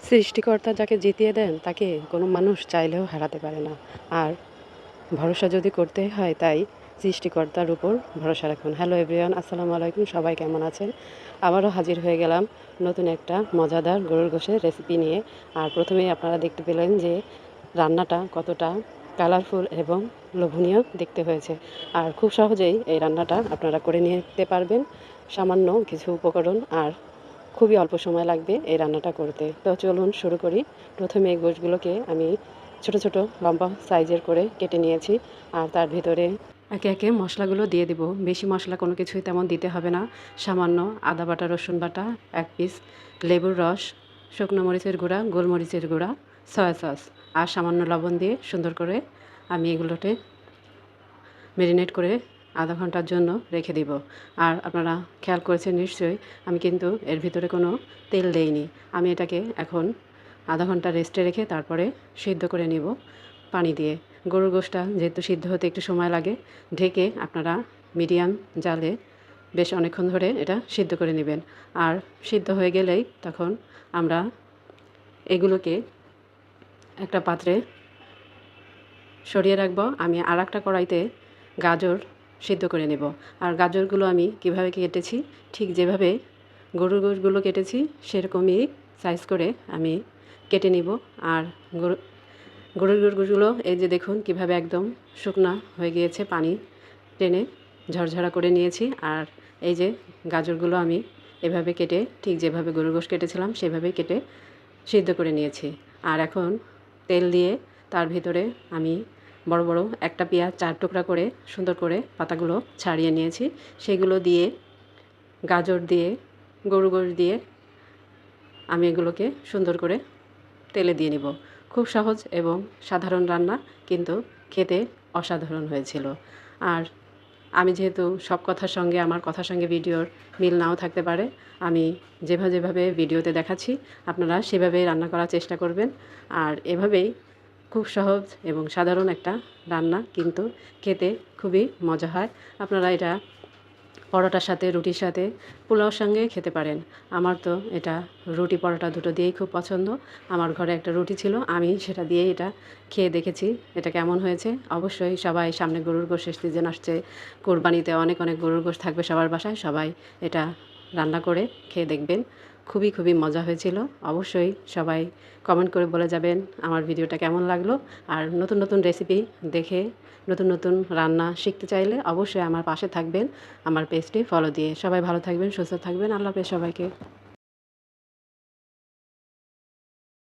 সৃষ্টিকর্তা যাকে জিতিয়ে দেন তাকে কোনো মানুষ চাইলেও হারাতে পারে না। আর ভরসা যদি করতে হয় তাই সৃষ্টিকর্তার উপর ভরসা রাখুন। হ্যালো এভরিওয়ান, আসসালামু আলাইকুম। সবাই কেমন আছেন? আবারও হাজির হয়ে গেলাম নতুন একটা মজাদার গরুর গোশের রেসিপি নিয়ে। আর প্রথমেই আপনারা দেখতে পেলেন যে রান্নাটা কতটা কালারফুল এবং লোভনীয় দেখতে হয়েছে। আর খুব সহজেই এই রান্নাটা আপনারা করে নিতে পারবেন। সামান্য কিছু উপকরণ আর খুবই অল্প সময় লাগবে এই রান্নাটা করতে। তো চলুন শুরু করি। প্রথমে এই গোশগুলোকে আমি ছোট ছোট লম্বা সাইজের করে কেটে নিয়েছি। আর তার ভিতরে একে একে মশলাগুলো দিয়ে দেব। বেশি মশলা কোনো কিছুই তেমন দিতে হবে না। সামান্য আদা বাটা, রসুন বাটা, 1 পিস লেবুর রস, শুকনো মরিচের গুঁড়া, গোলমরিচের গুঁড়া, সয়া সস আর সামান্য লবণ দিয়ে সুন্দর করে আমি এগুলোতে ম্যারিনেট করে আধা ঘন্টার জন্য রেখে দিব। আর আপনারা খেয়াল করেছেন নিশ্চয়ই, আমি কিন্তু এর ভিতরে কোনো তেল দেইনি। আমি এটাকে এখন আধা ঘন্টা রেস্টে রেখে তারপরে সিদ্ধ করে নিব পানি দিয়ে। গরুর গোশটা যেহেতু সিদ্ধ হতে একটু সময় লাগে, ঢেকে আপনারা মিডিয়াম জালে বেশ অনেকক্ষণ ধরে এটা সিদ্ধ করে নেবেন। আর সিদ্ধ হয়ে গেলেই তখন আমরা এগুলোকে একটা পাত্রে সরিয়ে রাখবো। আমি আর একটা কড়াইতে গাজর সিদ্ধ করে নেব। আর গাজরগুলো আমি কিভাবে কেটেছি, ঠিক যেভাবে গরুর গোশগুলো কেটেছি সেরকমই সাইজ করে আমি কেটে নিব। আর গরুর গোশগুলো এই যে দেখুন কিভাবে একদম শুকনা হয়ে গিয়েছে, পানি টেনে ঝরঝরা করে নিয়েছি। আর এই যে গাজরগুলো আমি এভাবে কেটে, ঠিক যেভাবে গরুর গোশ কেটেছিলাম সেভাবেই কেটে সিদ্ধ করে নিয়েছি। আর এখন তেল দিয়ে তার ভিতরে আমি বড় বড় একটা পেঁয়াজ 4 টুকরা করে সুন্দর করে পাতাগুলো ছাড়িয়ে নিয়েছি। সেগুলো দিয়ে, গাজর দিয়ে, গরুর গোশ দিয়ে আমি এগুলোকে সুন্দর করে তেলে দিয়ে নিব। খুব সহজ এবং সাধারণ রান্না, কিন্তু খেতে অসাধারণ হয়েছিল। আর আমি যেহেতু সব কথার সঙ্গে আমার কথার সঙ্গে ভিডিওর মিল নাও থাকতে পারে, আমি যেভাবে যেভাবে ভিডিওতে দেখাচ্ছি আপনারা সেভাবেই রান্না করার চেষ্টা করবেন। আর এভাবেই খুব সহজ এবং সাধারণ একটা রান্না, কিন্তু খেতে খুবই মজা হয়। আপনারা এটা পরোটার সাথে, রুটির সাথে, পোলাওর সঙ্গে খেতে পারেন। আমার তো এটা রুটি পরোটা দুটো দিয়েই খুব পছন্দ। আমার ঘরে একটা রুটি ছিল, আমি সেটা দিয়েই এটা খেয়ে দেখেছি এটা কেমন হয়েছে। অবশ্যই সবাই, সামনে গরুর গোশের সিজন আসছে, কোরবানিতে অনেক অনেক গরুর গোশ থাকবে সবার বাসায়, সবাই এটা রান্না করে খেয়ে দেখবেন। খুবই খুবই মজা হয়েছিল। অবশ্যই সবাই কমেন্ট করে বলে যাবেন আমার ভিডিওটা কেমন লাগলো। আর নতুন নতুন রেসিপি দেখে নতুন নতুন রান্না শিখতে চাইলে অবশ্যই আমার পাশে থাকবেন, আমার পেজটি ফলো দিয়ে। সবাই ভালো থাকবেন, সুস্থ থাকবেন। আল্লাহ হাফেজ সবাইকে।